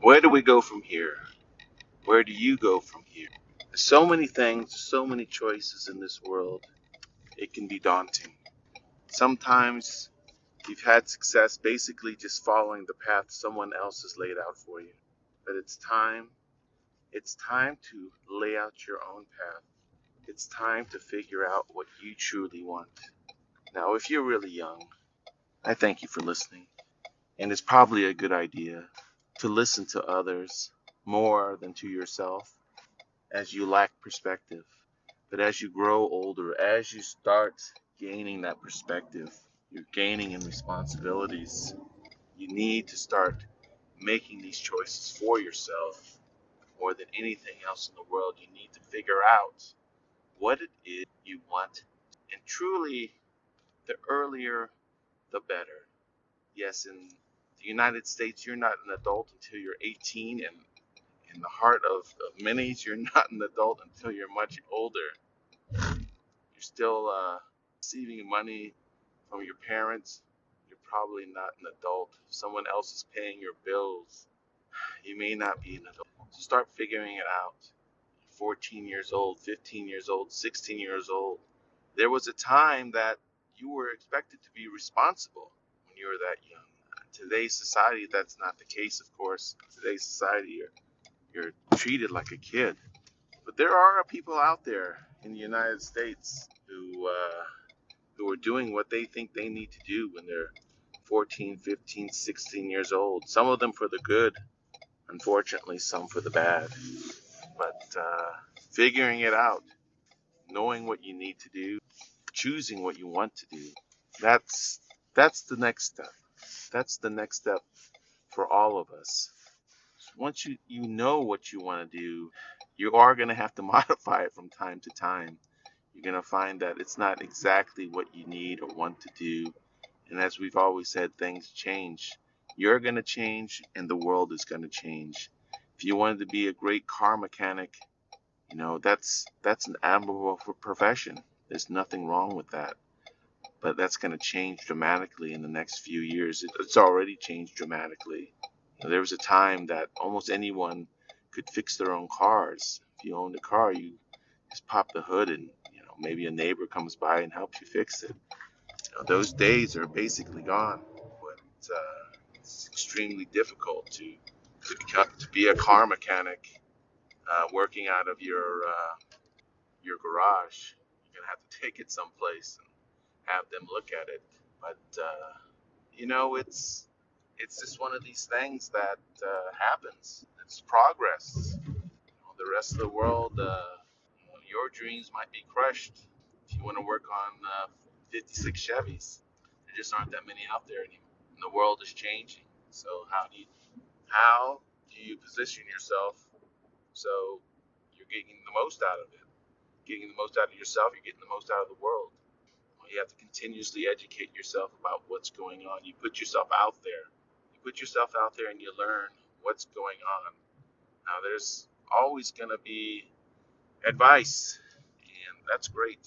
Where do we go from here? Where do you go from here? There's so many things, so many choices in this world. It can be daunting. Sometimes you've had success basically just following the path someone else has laid out for you. But it's time to lay out your own path. It's time to figure out what you truly want. Now, if you're really young, I thank you for listening. And it's probably a good idea to listen to others more than to yourself as you lack perspective. But as you grow older, as you start gaining that perspective, you're gaining in responsibilities. You need to start making these choices for yourself more than anything else in the world. You need to figure out what it is you want. And truly, the earlier, the better. Yes, in the United States, you're not an adult until you're 18, and in the heart of many, you're not an adult until you're much older. You're still receiving money from your parents. You're probably not an adult. If someone else is paying your bills, you may not be an adult. So start figuring it out. 14 years old, 15 years old, 16 years old. There was a time that you were expected to be responsible when you were that young. Today's society, that's not the case, of course. Today's society, you're treated like a kid. But there are people out there in the United States who are doing what they think they need to do when they're 14, 15, 16 years old. Some of them for the good, unfortunately, some for the bad. But figuring it out, knowing what you need to do, choosing what you want to do, that's that's the next step. That's the next step for all of us. Once you know what you want to do, you are going to have to modify it from time to time. You're going to find that it's not exactly what you need or want to do. And as we've always said, things change. You're going to change, and the world is going to change. If you wanted to be a great car mechanic, that's an admirable profession. There's nothing wrong with that. But that's going to change dramatically in the next few years. It's already changed dramatically. There was a time that almost anyone could fix their own cars. If you owned a car, you just pop the hood and maybe a neighbor comes by and helps you fix it. Those days are basically gone. But it's extremely difficult to be a car mechanic working out of your garage. You're gonna have to take it someplace and have them look at it. But it's just one of these things that happens. It's progress. The rest of the world, your dreams might be crushed if you want to work on 56 Chevys. There just aren't that many out there anymore. And the world is changing. So how do you position yourself so you're getting the most out of it? Getting the most out of yourself, you're getting the most out of the world. Well, you have to continuously educate yourself about what's going on. You put yourself out there. You put yourself out there and you learn what's going on. Now, there's always going to be advice, and that's great.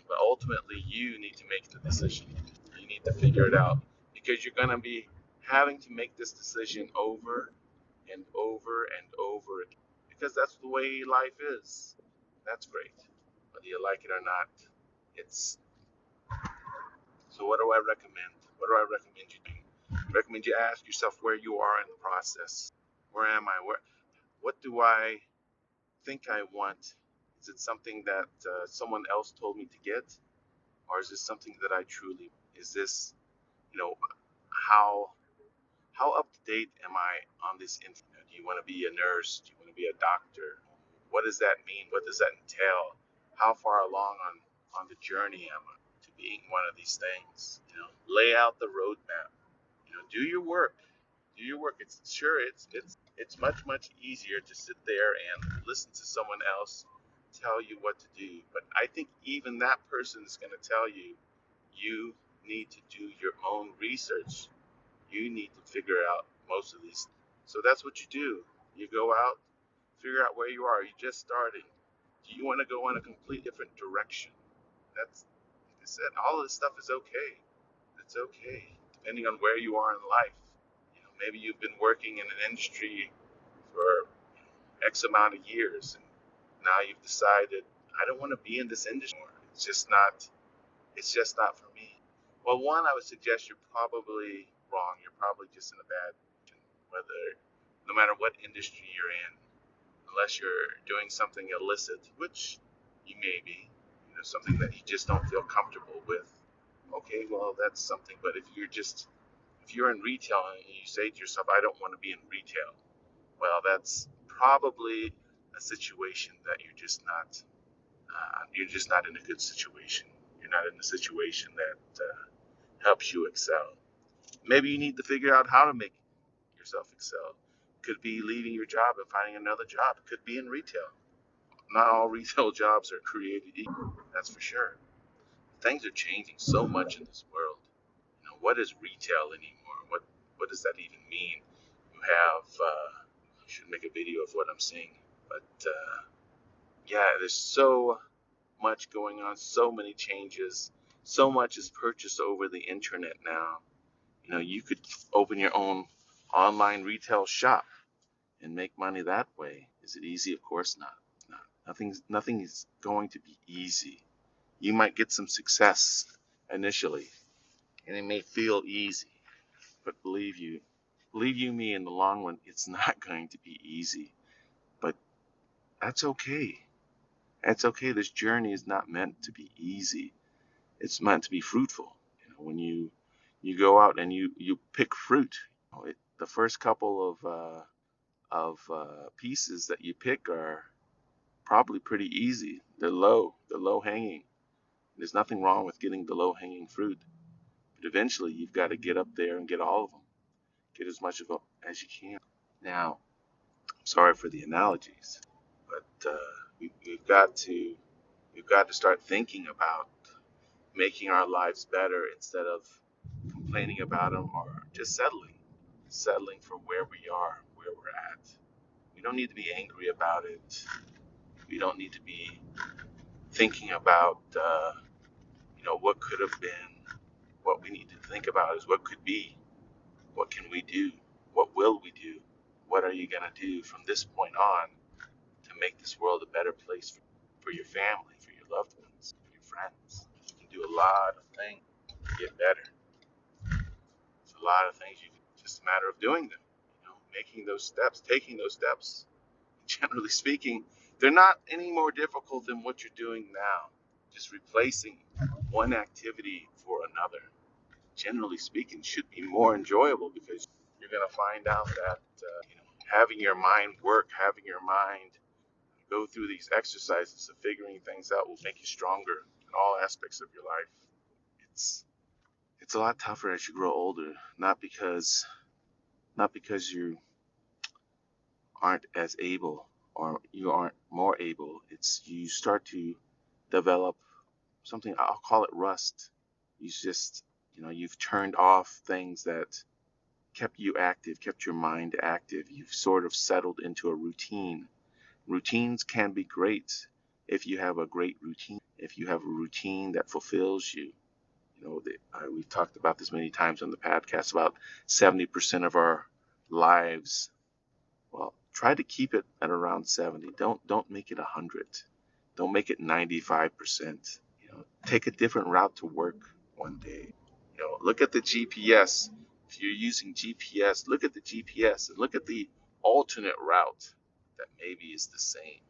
But ultimately, you need to make the decision. You need to figure it out because you're going to be having to make this decision over and over and over again because that's the way life is. That's great, whether you like it or not. It's so. What do I recommend? What do I recommend you do? I recommend you ask yourself where you are in the process. Where am I? What do I think I want? Is it something that someone else told me to get, or is this something that I truly? Is this, you know, how how up to date am I on this info? Do you want to be a nurse? Do you want to be a doctor? What does that mean? What does that entail? How far along on the journey am I to being one of these things? Lay out the roadmap. Do your work. Do your work. It's much easier to sit there and listen to someone else tell you what to do. But I think even that person is going to tell you you need to do your own research. You need to figure out most of these. So that's what you do. You go out, figure out where you are. You're just starting. Do you want to go in a complete different direction? That's, like I said, all of this stuff is okay. It's okay, depending on where you are in life. Maybe you've been working in an industry for X amount of years, and now you've decided I don't want to be in this industry anymore. It's just not for me. Well, one, I would suggest you're probably wrong. You're probably just in a bad position, whether no matter what industry you're in, unless you're doing something illicit, which you may be, something that you just don't feel comfortable with. Okay, well, that's something. But if you're in retail and you say to yourself, I don't want to be in retail, well, that's probably a situation that you're just not in a good situation. You're not in a situation that helps you excel. Maybe you need to figure out how to make yourself excel. Could be leaving your job and finding another job. It could be in retail. Not all retail jobs are created equal. That's for sure. Things are changing so much in this world. What is retail anymore? What does that even mean? You have I should make a video of what I'm saying, but yeah, there's so much going on, so many changes, so much is purchased over the internet now. You could open your own online retail shop and make money that way. Is it easy? Of course not. No, nothing is going to be easy. You might get some success initially, and it may feel easy, but believe you me, in the long run, it's not going to be easy. But that's okay. That's okay. This journey is not meant to be easy. It's meant to be fruitful. When you go out and you pick fruit, the first couple of pieces that you pick are probably pretty easy. They're low hanging. There's nothing wrong with getting the low hanging fruit, but eventually you've got to get up there and get all of them. Get as much of them as you can. Now, I'm sorry for the analogies, but we've got to start thinking about making our lives better instead of complaining about them or just settling for where we are, where we're at. We don't need to be angry about it. We don't need to be thinking about what could have been. What we need to think about is what could be. What can we do? What will we do? What are you going to do from this point on to make this world a better place for your family, for your loved ones, for your friends? You can do a lot of things to get better. It's a lot of things. Just a matter of doing them. Making those steps, taking those steps. Generally speaking, they're not any more difficult than what you're doing now. Just replacing one activity for another, generally speaking, should be more enjoyable because you're going to find out that having your mind work, having your mind go through these exercises of figuring things out will make you stronger in all aspects of your life. It's a lot tougher as you grow older, not because you aren't as able or you aren't more able. It's you start to develop something, I'll call it rust. You've turned off things that kept you active, kept your mind active. You've sort of settled into a routine. Routines can be great if you have a great routine, if you have a routine that fulfills you. We've talked about this many times on the podcast about 70% of our lives. Well, try to keep it at around 70. Don't make it 100. Don't make it 95%. Take a different route to work one day. Look at the GPS. If you're using GPS, look at the GPS and look at the alternate route that maybe is the same,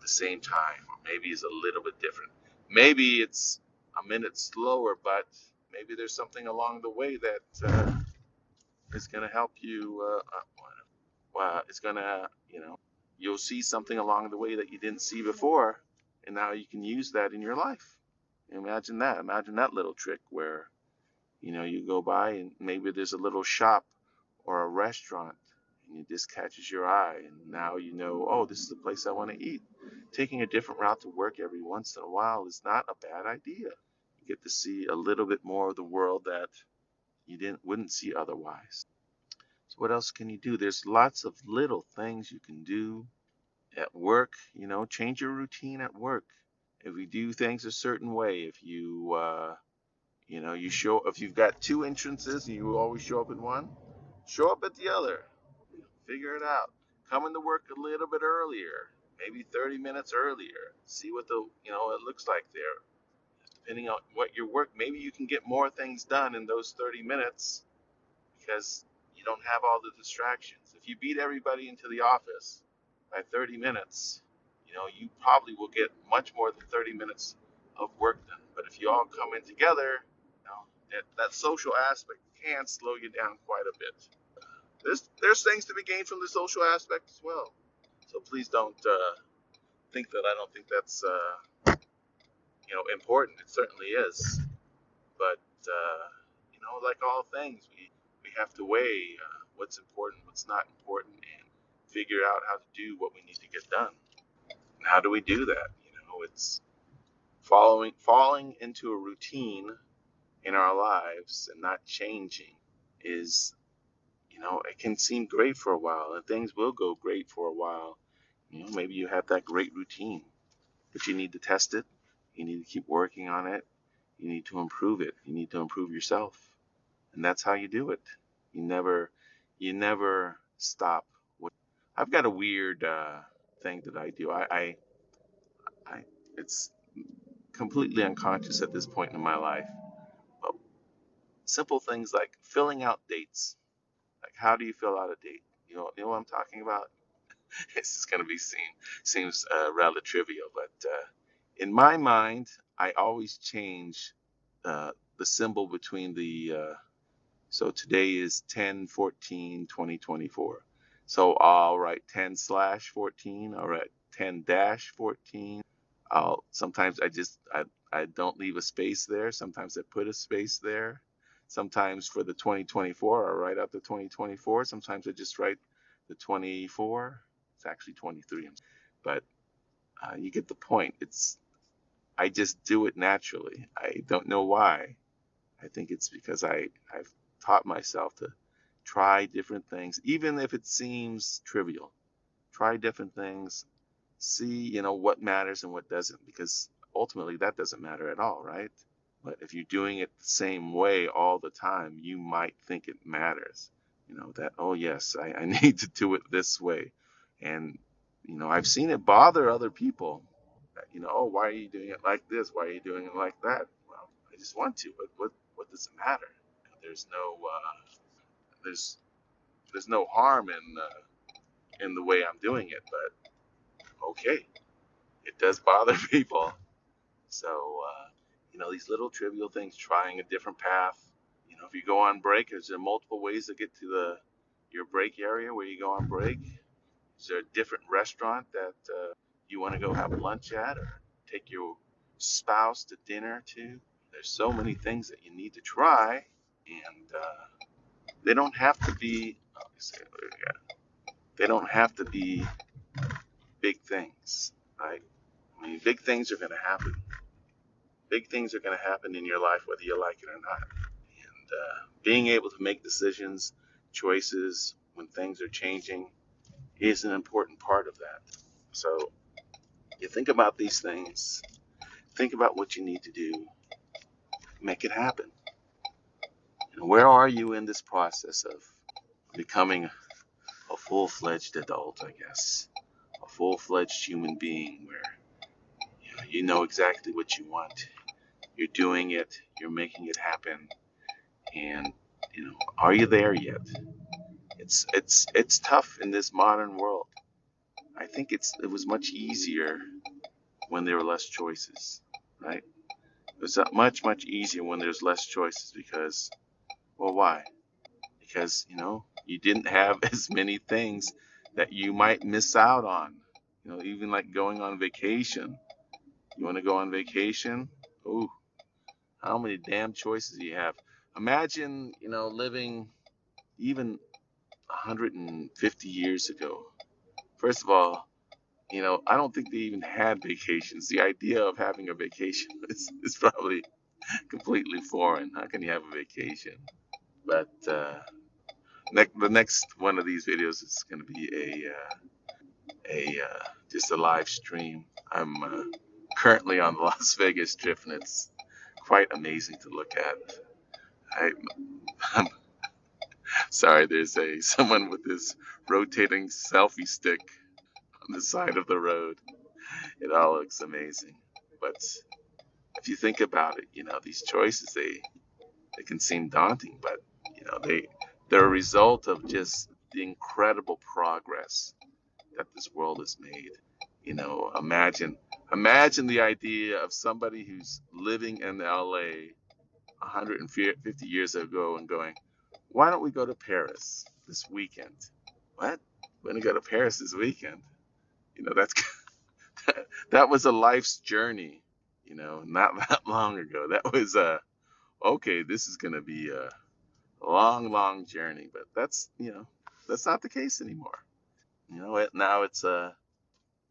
the same time, or maybe is a little bit different. Maybe it's a minute slower, but maybe there's something along the way that is going to help you. It's going to, you'll see something along the way that you didn't see before, and now you can use that in your life. Imagine that. Imagine that little trick where you go by and maybe there's a little shop or a restaurant and it just catches your eye and now oh, this is the place I want to eat. Taking a different route to work every once in a while is not a bad idea. You get to see a little bit more of the world that you wouldn't see otherwise. So what else can you do? There's lots of little things you can do at work. Change your routine at work. If we do things a certain way, if you've got two entrances and you always show up in one, Show up at the other. Figure it out. Come into work a little bit earlier, maybe 30 minutes earlier. See what it looks like there. Depending on what your work, maybe you can get more things done in those 30 minutes because you don't have all the distractions. If you beat everybody into the office by 30 minutes, you probably will get much more than 30 minutes of work done. But if you all come in together, that social aspect can slow you down quite a bit. There's things to be gained from the social aspect as well. So please don't think that I don't think that's important. It certainly is. But like all things, we have to weigh what's important, what's not important, and figure out how to do what we need to get done. And how do we do that? It's falling into a routine in our lives and not changing is, it can seem great for a while, and things will go great for a while. Maybe you have that great routine, but you need to test it. You need to keep working on it. You need to improve it. You need to improve yourself. And that's how you do it. You never stop. I've got a weird thing that I do. I it's completely unconscious at this point in my life. But simple things like filling out dates. Like, how do you fill out a date? You know what I'm talking about? This is going to be seems rather trivial, but in my mind, I always change the symbol between the so today is 10/14/2024. So I'll write 10/14. I'll write 10-14. I'll sometimes I don't leave a space there. Sometimes I put a space there. Sometimes for the 2024, I write out the 2024. Sometimes I just write the 24. It's actually 23. But you get the point. I just do it naturally. I don't know why. I think it's because I've taught myself to try different things, even if it seems trivial. Try different things, see, what matters and what doesn't, because ultimately that doesn't matter at all, right? But if you're doing it the same way all the time, you might think it matters. That, oh yes, I need to do it this way. And, I've seen it bother other people. Oh, why are you doing it like this? Why are you doing it like that? Well, I just want to, but what does it matter? There's no there's there's no harm in the way I'm doing it, but okay, it does bother people. So these little trivial things, trying a different path. If you go on break, is there multiple ways to get to your break area where you go on break? Is there a different restaurant that you want to go have lunch at, or take your spouse to dinner to? There's so many things that you need to try, and they don't have to be. They don't have to be big things, right? I mean, big things are going to happen. Big things are going to happen in your life, whether you like it or not. And being able to make decisions, choices when things are changing is an important part of that. So you think about these things, think about what you need to do, make it happen. And where are you in this process of becoming a full-fledged adult, I guess? A full-fledged human being where you know exactly what you want. You're doing it, you're making it happen, and are you there yet? It's tough in this modern world. I think it was much easier when there were less choices, right? It was much easier when there's less choices because, well, why? Because you didn't have as many things that you might miss out on. Even like going on vacation. You want to go on vacation? Ooh, how many damn choices do you have? Imagine, living even 150 years ago. First of all, I don't think they even had vacations. The idea of having a vacation is probably completely foreign. How can you have a vacation? But the next one of these videos is going to be a just a live stream. I'm currently on the Las Vegas Strip, and it's quite amazing to look at. I, Sorry, there's a someone with this rotating selfie stick on the side of the road. It all looks amazing. But if you think about it, these choices they can seem daunting, but they're a result of just the incredible progress that this world has made. Imagine the idea of somebody who's living in LA 150 years ago and going, why don't we go to Paris this weekend? What? We're going to go to Paris this weekend. That's that was a life's journey, not that long ago. That was okay, this is going to be a long, long journey, but that's not the case anymore. Now it's a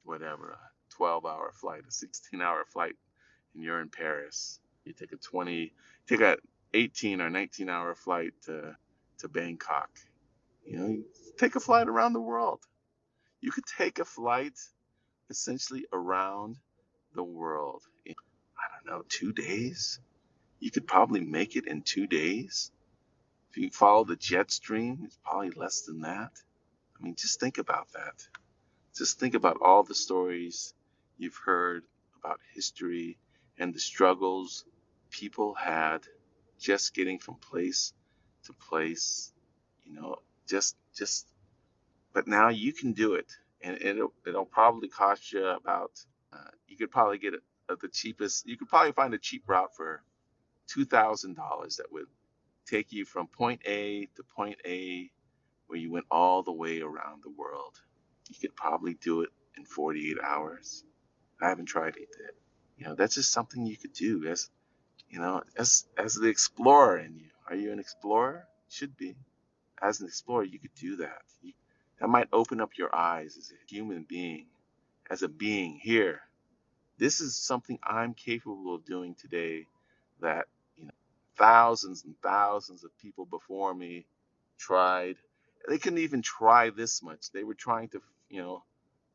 whatever, a 12-hour flight, a 16-hour flight, and you're in Paris. You take a 18 or 19-hour flight to Bangkok. You take a flight around the world. You could take a flight essentially around the world in, I don't know, 2 days. You could probably make it in 2 days. If you follow the jet stream, it's probably less than that. I mean, just think about that. Just think about all the stories you've heard about history and the struggles people had just getting from place to place, you know, just but now you can do it, and it'll probably cost you about you could probably get it at the cheapest. You could probably find a cheap route for $2,000 that would take you from point A to point A where you went all the way around the world. You could probably do it in 48 hours. I haven't tried it yet. That's just something you could do as the explorer in you. Are you an explorer? Should be. As an explorer, you could do that. That might open up your eyes as a human being, as a being here. This is something I'm capable of doing today that, thousands and thousands of people before me tried. They couldn't even try this much. They were trying to,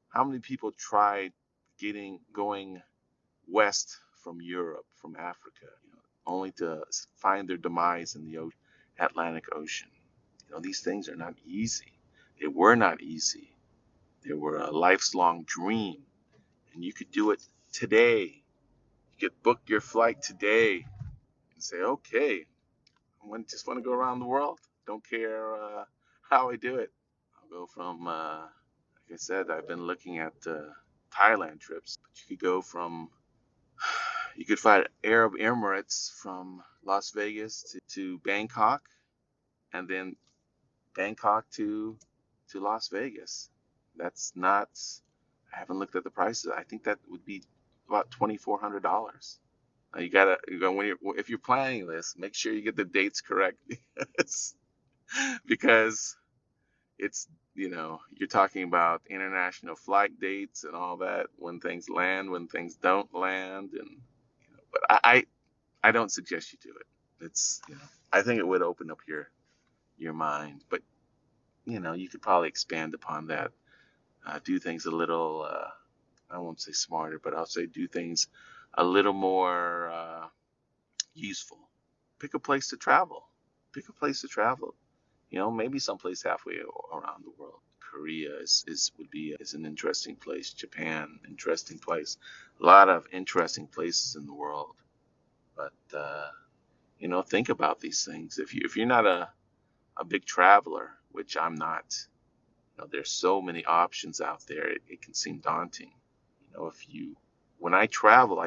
how many people tried going west from Europe, from Africa, only to find their demise in the Atlantic Ocean. These things are not easy. They were not easy. They were a lifelong dream, and you could do it today. You could book your flight today and say, okay, just want to go around the world. Don't care how I do it. I'll go from, like I said, I've been looking at Thailand trips. But you could fly Arab Emirates from Las Vegas to Bangkok, and then Bangkok to Las Vegas. That's not. I haven't looked at the prices. I think that would be about $2,400. You gotta, if you're planning this, make sure you get the dates correct because because it's you're talking about international flight dates and all that, when things land, when things don't land, and but I don't suggest you do it. It's I think it would open up your mind, but you could probably expand upon that, do things a little I won't say smarter, but I'll say do things a little more useful. Pick a place to travel. Pick a place to travel. Maybe someplace halfway around the world. Korea is an interesting place. Japan, interesting place. A lot of interesting places in the world. But think about these things. If you're not a big traveler, which I'm not, there's so many options out there. It can seem daunting. If you when I travel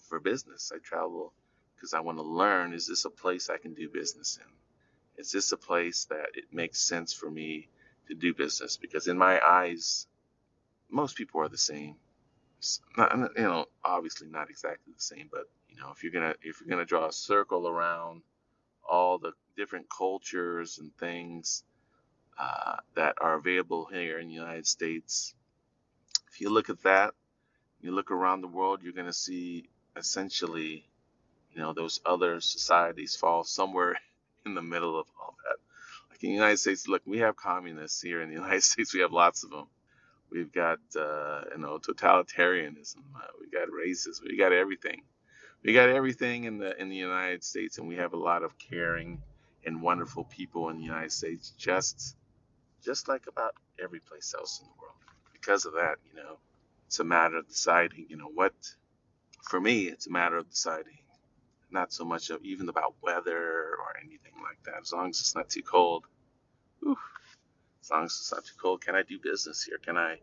for business. I travel because I want to learn. Is this a place I can do business in? Is this a place that it makes sense for me to do business? Because in my eyes, most people are the same. Not, obviously not exactly the same, but if you're gonna draw a circle around all the different cultures and things that are available here in the United States, if you look at that, you look around the world, you're gonna see essentially, those other societies fall somewhere in the middle of all that. Like in the United States, look, we have communists here in the United States. We have lots of them. We've got, totalitarianism. We got racism. We got everything. We got everything in the United States, and we have a lot of caring and wonderful people in the United States, just like about every place else in the world. Because of that, it's a matter of deciding, what, for me, it's a matter of deciding, not so much of even about weather or anything like that. As long as it's not too cold, whew, as long as it's not too cold, can I do business here? Can I,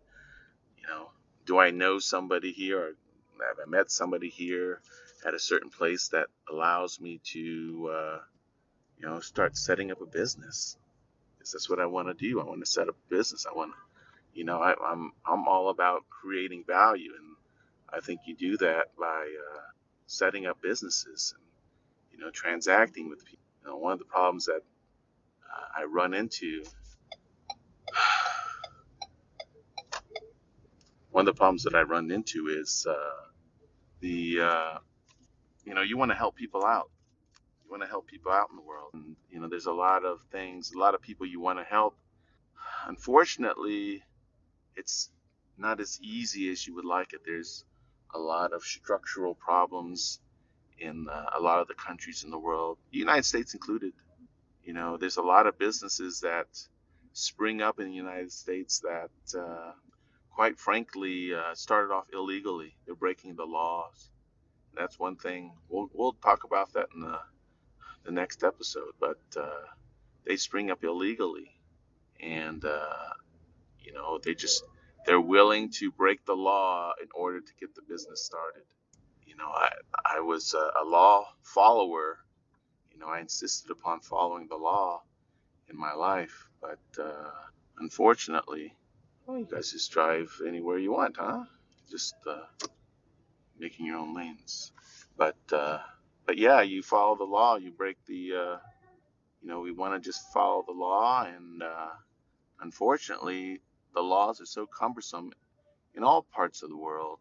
you know, do I know somebody here, or have I met somebody here at a certain place that allows me to, start setting up a business? Because that's what I want to do. I want to set up a business. I want to, I'm all about creating value, and I think you do that by setting up businesses and transacting with people. One of the problems that I run into, one of the problems that I run into is the you want to help people out. You want to help people out in the world, and there's a lot of things, a lot of people you want to help. Unfortunately, it's not as easy as you would like it. There's a lot of structural problems in a lot of the countries in the world, the United States included. There's a lot of businesses that spring up in the United States that, quite frankly, started off illegally. They're breaking the laws. That's one thing. We'll talk about that in the next episode. But they spring up illegally, and they're willing to break the law in order to get the business started. I was a law follower. I insisted upon following the law in my life, but unfortunately, well, you guys just drive anywhere you want, huh? Just making your own lanes. But yeah, you follow the law. You break the. We want to just follow the law, and unfortunately, the laws are so cumbersome in all parts of the world.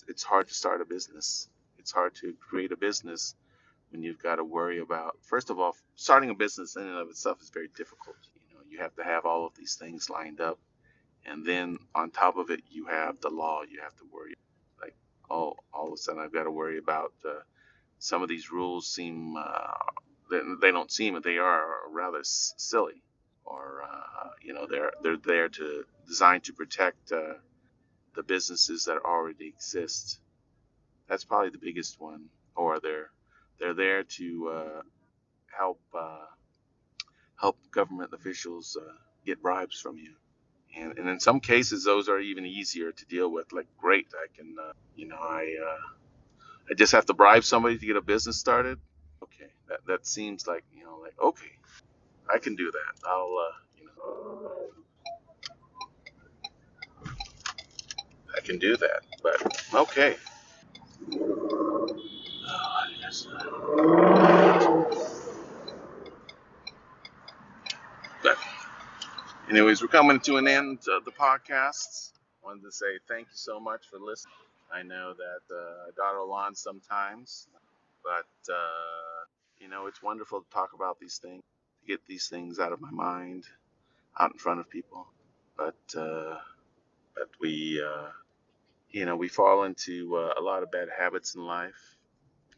It's hard to start a business. It's hard to create a business when you've got to worry about, first of all, starting a business in and of itself is very difficult. You have to have all of these things lined up, and then on top of it, you have the law. You have to worry, like, all of a sudden, I've got to worry about some of these rules seem they don't seem, they are rather silly, or they're there to designed to protect the businesses that already exist. That's probably the biggest one. Or they're there to help help government officials get bribes from you. And in some cases, those are even easier to deal with. Like, great, I can, I just have to bribe somebody to get a business started. Okay, that seems like okay, I can do that. I can do that. But okay. Yes. But anyways, we're coming to an end of the podcast. Wanted to say thank you so much for listening. I know that I dawdle on sometimes, but it's wonderful to talk about these things, to get these things out of my mind, out in front of people. But we fall into a lot of bad habits in life.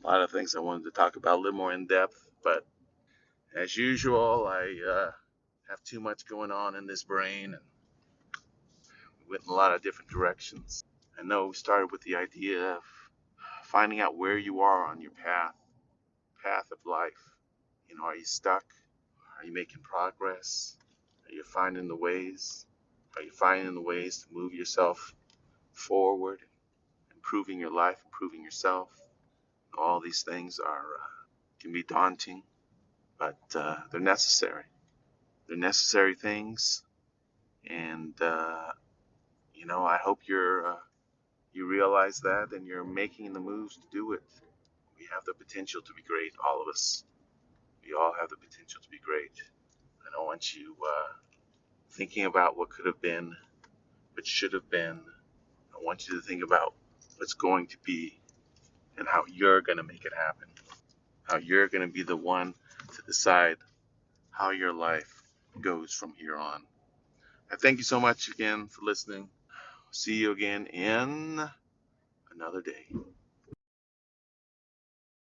A lot of things I wanted to talk about a little more in depth, but as usual, I have too much going on in this brain, and we went in a lot of different directions. I know we started with the idea of finding out where you are on your path of life. Are you stuck? Are you making progress? Are you finding the ways? Are you finding the ways to move yourself forward, improving your life, improving yourself? All these things are can be daunting, but they're necessary. They're necessary things, and I hope you realize that, and you're making the moves to do it. We have the potential to be great, all of us. We all have the potential to be great. I don't want you thinking about what could have been, what should have been. I want you to think about what's going to be, and how you're going to make it happen. How you're going to be the one to decide how your life goes from here on. I thank you so mumuch again for listening. See you again in another day.